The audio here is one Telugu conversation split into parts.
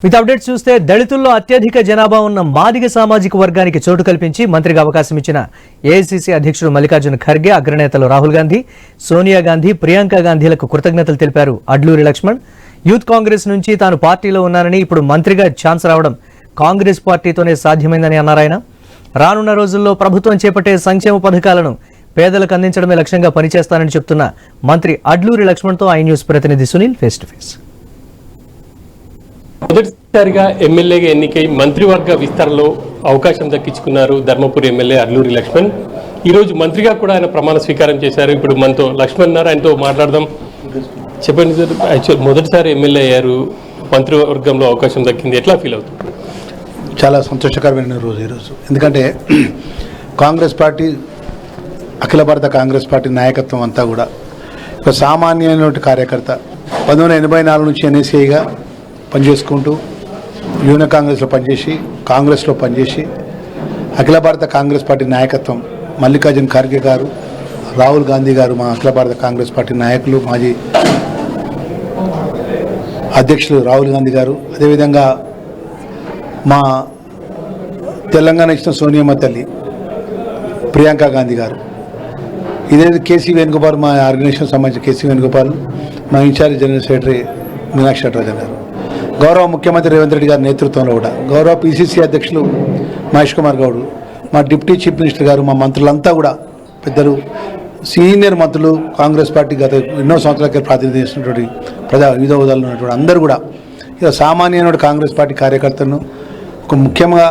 విత్ అప్డేట్స్ చూస్తే దళితుల్లో అత్యధిక జనాభా ఉన్న మాదిగ సామాజిక వర్గానికి చోటు కల్పించి మంత్రిగా అవకాశం ఇచ్చిన ఏఐసీసీ అధ్యక్షుడు మల్లికార్జున ఖర్గే, అగ్రనేతలు రాహుల్ గాంధీ, సోనియా గాంధీ, ప్రియాంక గాంధీలకు కృతజ్ఞతలు తెలిపారు అడ్లూరి లక్ష్మణ్. యూత్ కాంగ్రెస్ నుంచి తాను పార్టీలో ఉన్నానని, ఇప్పుడు మంత్రిగా ఛాన్స్ రావడం కాంగ్రెస్ పార్టీతోనే సాధ్యమైందని అన్నారు ఆయన. రానున్న రోజుల్లో ప్రభుత్వం చేపట్టే సంక్షేమ పథకాలను పేదలకు అందించడమే లక్ష్యంగా పనిచేస్తానని చెప్తున్న మంత్రి అడ్లూరి లక్ష్మణ్తో ఐ న్యూస్ ప్రతినిధి సునీల్ ఫేస్ టు ఫేస్. మొదటిసారిగా ఎమ్మెల్యేగా ఎన్నికై మంత్రివర్గ విస్తరణలో అవకాశం దక్కించుకున్నారు ధర్మపురి ఎమ్మెల్యే అడ్లూరి లక్ష్మణ్. ఈరోజు మంత్రిగా కూడా ఆయన ప్రమాణ స్వీకారం చేశారు. ఇప్పుడు మనతో లక్ష్మణ్ ఉన్నారు, ఆయనతో మాట్లాడదాం. చెప్పండి సార్, యాక్చువల్ మొదటిసారి ఎమ్మెల్యే అయ్యారు, మంత్రివర్గంలో అవకాశం దక్కింది, ఎట్లా ఫీల్ అవుతుంది? చాలా సంతోషకరమైన రోజు ఈరోజు. ఎందుకంటే కాంగ్రెస్ పార్టీ, అఖిల భారత కాంగ్రెస్ పార్టీ నాయకత్వం అంతా కూడా ఒక సామాన్యమైన కార్యకర్త. 1984 నుంచి ఎన్ఎస్ఐగా పనిచేసుకుంటూ యూనియన్ కాంగ్రెస్లో పనిచేసి, కాంగ్రెస్లో పనిచేసి, అఖిల భారత కాంగ్రెస్ పార్టీ నాయకత్వం మల్లికార్జున ఖర్గే గారు, రాహుల్ గాంధీ గారు, మా అఖిల భారత కాంగ్రెస్ పార్టీ నాయకులు, మాజీ అధ్యక్షులు రాహుల్ గాంధీ గారు, అదేవిధంగా మా తెలంగాణ ఇచ్చిన సోనియమ్మ తల్లి ప్రియాంక గాంధీ గారు, ఇదే కేసీ వేణుగోపాల్, మా ఆర్గనైజేషన్ సంబంధించిన కేసీ వేణుగోపాల్, మా incharge general secretary Meenakshi Natarajan గారు, గౌరవ ముఖ్యమంత్రి రేవంత్ రెడ్డి గారి నేతృత్వంలో కూడా గౌరవ పిసిసి అధ్యక్షులు మహేష్ కుమార్ గౌడ్, మా డిప్యూటీ చీఫ్ మినిస్టర్ గారు, మా మంత్రులంతా కూడా పెద్దలు, సీనియర్ మంత్రులు, కాంగ్రెస్ పార్టీ గత ఎన్నో సంవత్సరాల ప్రాతినిధ్యం చేసినటువంటి వివిధ హోదాలు ఉన్నటువంటి అందరూ కూడా ఇక సామాన్యమైన కాంగ్రెస్ పార్టీ కార్యకర్తలను, ముఖ్యంగా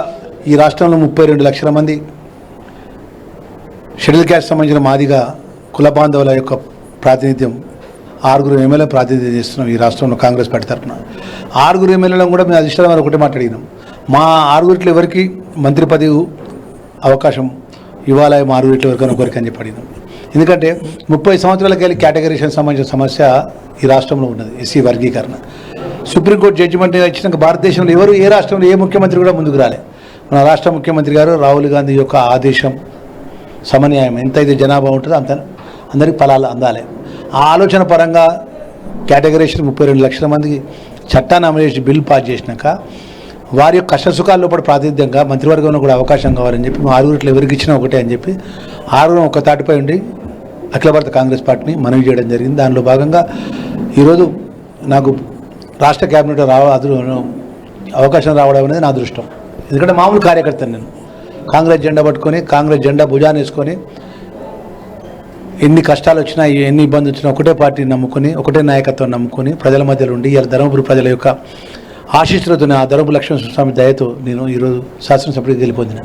ఈ రాష్ట్రంలో 32 లక్షల మంది షెడ్యూల్ క్యాస్ట్ సంబంధించిన మాదిగా కుల బాంధవుల యొక్క ప్రాతినిధ్యం 6 ఎమ్మెల్యే ప్రాతినిధ్యం చేస్తున్నాం ఈ రాష్ట్రంలో కాంగ్రెస్ పార్టీ తరఫున. 6 ఎమ్మెల్యేలను కూడా మేము అధిష్టానం వారు ఒకటే మాట్లాడినాం, మా 6 ఎవరికి మంత్రి పదవి అవకాశం ఇవ్వాలి, మా 6 ఎవరికైనా ఒకరికి అని చెప్పి అడిగినాం. ఎందుకంటే 30 సంవత్సరాలకి వెళ్ళి కేటగిరీషన్ సంబంధించిన సమస్య ఈ రాష్ట్రంలో ఉన్నది, ఎస్సీ వర్గీకరణ. సుప్రీంకోర్టు జడ్జిమెంట్ ఇచ్చినాక భారతదేశంలో ఎవరు, ఏ రాష్ట్రంలో ఏ ముఖ్యమంత్రి కూడా ముందుకు రాలే. మన రాష్ట్ర ముఖ్యమంత్రి గారు రాహుల్ గాంధీ యొక్క ఆదేశం సమన్యాయం, ఎంతైతే జనాభా ఉంటుందో అంత అందరికీ ఫలాలు అందాలి. ఆ ఆలోచన పరంగా కేటగరీషన్ 32 లక్షల మందికి చట్టాన్ని అమలు చేసి బిల్ పాస్ చేసినాక వారి యొక్క కష్టసుఖాల్లో కూడా ప్రాతినిధ్యంగా మంత్రివర్గంలో కూడా అవకాశం కావాలని చెప్పి మా 6 ఎవరికి ఇచ్చినా ఒకటే అని చెప్పి 6 ఒక తాటిపై ఉండి అఖిల భారత కాంగ్రెస్ పార్టీని మనవి చేయడం జరిగింది. దానిలో భాగంగా ఈరోజు నాకు రాష్ట్ర క్యాబినెట్ అవకాశం రావడం అనేది నా అదృష్టం. ఎందుకంటే మామూలు కార్యకర్తను నేను, కాంగ్రెస్ జెండా పట్టుకొని, కాంగ్రెస్ జెండా భుజాన్ని వేసుకొని, ఎన్ని కష్టాలు వచ్చినా, ఎన్ని ఇబ్బందులు వచ్చినా ఒకటే పార్టీని నమ్ముకొని, ఒకటే నాయకత్వం నమ్ముకొని ప్రజల మధ్యలో ఉండి ఇలా ధర్మపురి ప్రజల యొక్క ఆశీస్సులతో, ఆ ధర్మపురి లక్ష్మణస్వామి దయతో నేను ఈరోజు శాసనసభ్యుడికి గెలిపొందిన.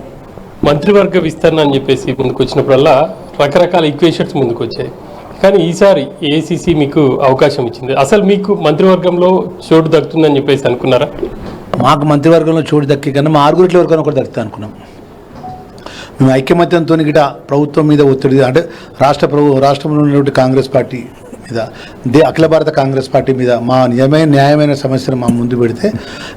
మంత్రివర్గ విస్తరణ అని చెప్పేసి ముందుకు వచ్చినప్పుడల్లా రకరకాల ఈక్వేషన్స్ ముందుకు వచ్చాయి, కానీ ఈసారి ఏఐసీసీ మీకు అవకాశం ఇచ్చింది. అసలు మీకు మంత్రివర్గంలో చోటు దక్కుతుందని చెప్పేసి అనుకున్నారా? మాకు మంత్రివర్గంలో చోటు దక్కి కన్నా మా 6 ఎవరికైనా ఒకటి దక్కుతా అనుకున్నాం. మేము ఐక్యమత్యంతో గిట ప్రభుత్వం మీద ఒత్తిడి, అంటే రాష్ట్రంలో ఉన్నటువంటి కాంగ్రెస్ పార్టీ మీద, అఖిల భారత కాంగ్రెస్ పార్టీ మీద మా న్యాయమైన సమస్యను మా ముందు పెడితే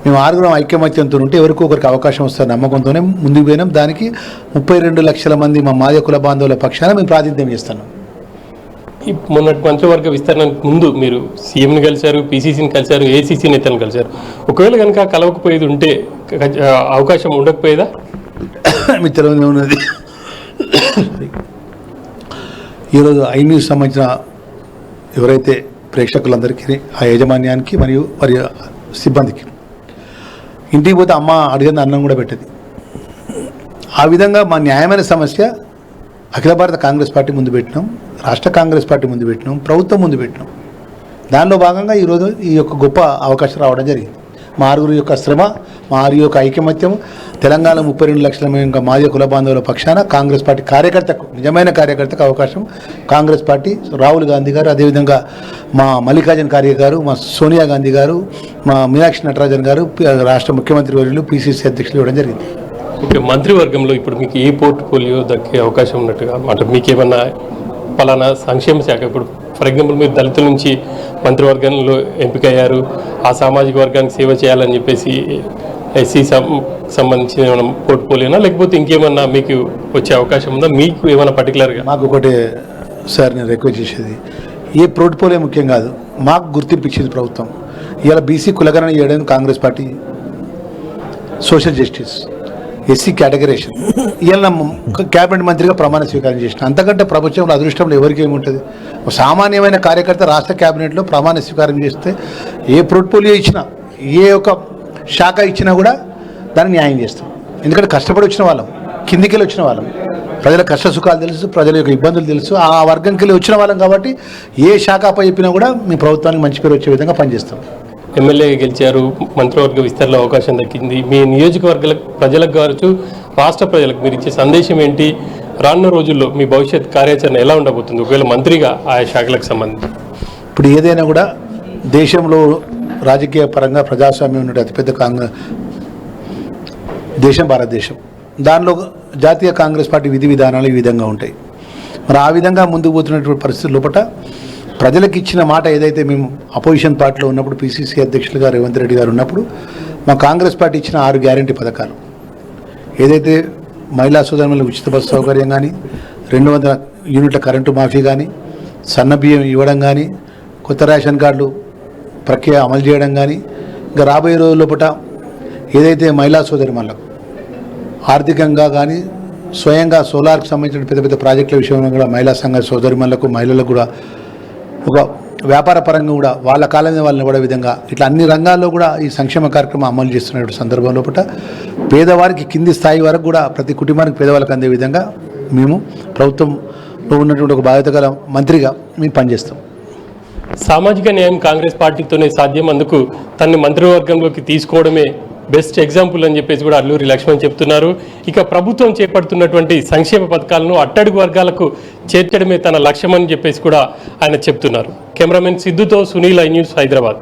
మేము 6 ఐక్యమత్యంతో ఉంటే ఎవరికి ఒకరికి అవకాశం వస్తుంది నమ్మకంతోనే ముందుకు పోయినాం. దానికి 32 లక్షల మంది మా మాదిగ కుల బాంధవుల పక్షాన మేము ప్రాతినిధ్యం చేస్తున్నాం. మొన్నటి మంత్రివర్గ విస్తరణకు ముందు మీరు సీఎంని కలిశారు, పీసీసీని కలిశారు, ఏఐసీసీ నేతలను కలిశారు. ఒకవేళ కనుక కలవకపోయేది ఉంటే అవకాశం ఉండకపోయేదా? మీ తెలియదు ఉన్నది. ఈరోజు ఐ న్యూస్ సంబంధించిన ఎవరైతే ప్రేక్షకులందరికీ, ఆ యాజమాన్యానికి మరియు వారి సిబ్బందికి, ఇంటికి పోతే అమ్మ అడిగిన అన్నం కూడా పెట్టేది. ఆ విధంగా మా న్యాయమైన సమస్య అఖిల భారత కాంగ్రెస్ పార్టీ ముందు పెట్టినాం, రాష్ట్ర కాంగ్రెస్ పార్టీ ముందు పెట్టినాం, ప్రభుత్వం ముందు పెట్టినాం. దానిలో భాగంగా ఈరోజు ఈ యొక్క గొప్ప అవకాశం రావడం జరిగింది. మా 6 యొక్క శ్రమ, మా 6 యొక్క ఐకమత్యం, తెలంగాణ 32 లక్షల ఇంకా మాదిగ కుల బాంధవుల పక్షాన కాంగ్రెస్ పార్టీ కార్యకర్తకు, నిజమైన కార్యకర్తకు అవకాశం కాంగ్రెస్ పార్టీ, రాహుల్ గాంధీ గారు, అదేవిధంగా మా మల్లికార్జున ఖర్గే గారు, మా సోనియా గాంధీ గారు, మా మీనాక్షి నటరాజన్ గారు, రాష్ట్ర ముఖ్యమంత్రి వర్యులు, పిసిసి అధ్యక్షులు ఇవ్వడం జరిగింది. ఓకే, మంత్రివర్గంలో ఇప్పుడు మీకు ఏ పోర్ట్ఫోలియో దక్కే అవకాశం ఉన్నట్టుగా అన్నమాట? మీకు ఏమన్నా పలానా సంక్షేమ శాఖ, ఇప్పుడు ఫర్ ఎగ్జాంపుల్ మీరు దళితుల నుంచి మంత్రివర్గంలో ఎంపికయ్యారు, ఆ సామాజిక వర్గానికి సేవ చేయాలని చెప్పేసి ఎస్సీ సంబంధించిన ఏమైనా పోర్ట్ఫోలియోనా, లేకపోతే ఇంకేమన్నా మీకు వచ్చే అవకాశం ఉందా? మీకు ఏమైనా పర్టికులర్గా? మాకు ఒకటే సార్ నేను రిక్వెస్ట్ చేసేది, ఏ పోర్ట్ఫోలియో ముఖ్యం కాదు, మాకు గుర్తింపు ఇచ్చింది ప్రభుత్వం. ఇవాళ బీసీ కులగణన చేయడానికి Congress party social justice, SC categorisation. ఇవాళ క్యాబినెట్ మంత్రిగా ప్రమాణ స్వీకారం చేసిన. అంతకంటే ప్రపంచంలో అదృష్టంలో ఎవరికి ఏముంటుంది? ఒక సామాన్యమైన కార్యకర్త రాష్ట్ర క్యాబినెట్లో ప్రమాణ స్వీకారం చేస్తే ఏ పోర్ట్ఫోలియో ఇచ్చినా, ఏ ఒక శాఖ ఇచ్చినా కూడా దాన్ని న్యాయం చేస్తాం. ఎందుకంటే కష్టపడి వచ్చిన వాళ్ళం, కిందికి వచ్చిన వాళ్ళం, ప్రజల కష్ట సుఖాలు తెలుసు, ప్రజల యొక్క ఇబ్బందులు తెలుసు, ఆ వర్గంకి వెళ్ళి వచ్చిన వాళ్ళం కాబట్టి ఏ శాఖ అప్ప చెప్పినా కూడా మీ ప్రభుత్వానికి మంచి పేరు వచ్చే విధంగా పనిచేస్తాం. ఎమ్మెల్యే గెలిచారు, మంత్రివర్గ విస్తరణలో అవకాశం దక్కింది. మీ నియోజకవర్గాల ప్రజలకు కావచ్చు, రాష్ట్ర ప్రజలకు మీరు ఇచ్చే సందేశం ఏంటి? రానున్న రోజుల్లో మీ భవిష్యత్ కార్యాచరణ ఎలా ఉండబోతుంది ఒకవేళ మంత్రిగా ఆయా శాఖలకు సంబంధించి? ఇప్పుడు ఏదైనా కూడా దేశంలో రాజకీయ పరంగా ప్రజాస్వామ్యం ఉన్న అతిపెద్ద దేశం భారతదేశం. దానిలో జాతీయ కాంగ్రెస్ పార్టీ విధి విధానాలు ఈ విధంగా ఉంటాయి. మరి ఆ విధంగా ముందుకు పోతున్నటువంటి పరిస్థితి లోపల ప్రజలకు ఇచ్చిన మాట ఏదైతే మేము అపోజిషన్ పార్టీలో ఉన్నప్పుడు పిసిసి అధ్యక్షులుగా రేవంత్ రెడ్డి గారు ఉన్నప్పుడు మా కాంగ్రెస్ పార్టీ ఇచ్చిన 6 గ్యారంటీ పథకాలు ఏదైతే మహిళా సోదరులకు ఉచిత బస్సు సౌకర్యం కానీ, 200 యూనిట్ల కరెంటు మాఫీ కానీ, సన్న బియ్యం ఇవ్వడం కానీ, కొత్త రేషన్ కార్డులు ప్రక్రియ అమలు చేయడం కానీ, ఇంకా రాబోయే రోజుల లోపల ఏదైతే మహిళా సోదరిమణులకు ఆర్థికంగా కానీ స్వయంగా సోలార్కి సంబంధించిన పెద్ద పెద్ద ప్రాజెక్టుల విషయంలో కూడా మహిళా సంఘ సోదరిమణులకు, మహిళలకు కూడా ఒక వ్యాపార పరంగా కూడా వాళ్ళ కాలం మీద వాళ్ళని కూడా విధంగా ఇట్లా అన్ని రంగాల్లో కూడా ఈ సంక్షేమ కార్యక్రమం అమలు చేస్తున్న సందర్భంలో పేదవారికి కింది స్థాయి వరకు కూడా ప్రతి కుటుంబానికి పేదవాళ్ళకి అందే విధంగా మేము ప్రభుత్వంలో ఉన్నటువంటి ఒక బాధ్యత మంత్రిగా మేము పనిచేస్తాం. సామాజిక న్యాయం కాంగ్రెస్ పార్టీతోనే సాధ్యం, అందుకు తనని మంత్రివర్గంలోకి తీసుకోవడమే బెస్ట్ ఎగ్జాంపుల్ అని చెప్పేసి కూడా అల్లూరి లక్ష్మణ్ చెప్తున్నారు. ఇక ప్రభుత్వం చేపడుతున్నటువంటి సంక్షేమ పథకాలను అట్టడుగు వర్గాలకు చేర్చడమే తన లక్ష్యం అని చెప్పేసి కూడా ఆయన చెప్తున్నారు. కెమెరామెన్ సిద్ధుతో సునీల్, ఐ న్యూస్, హైదరాబాద్.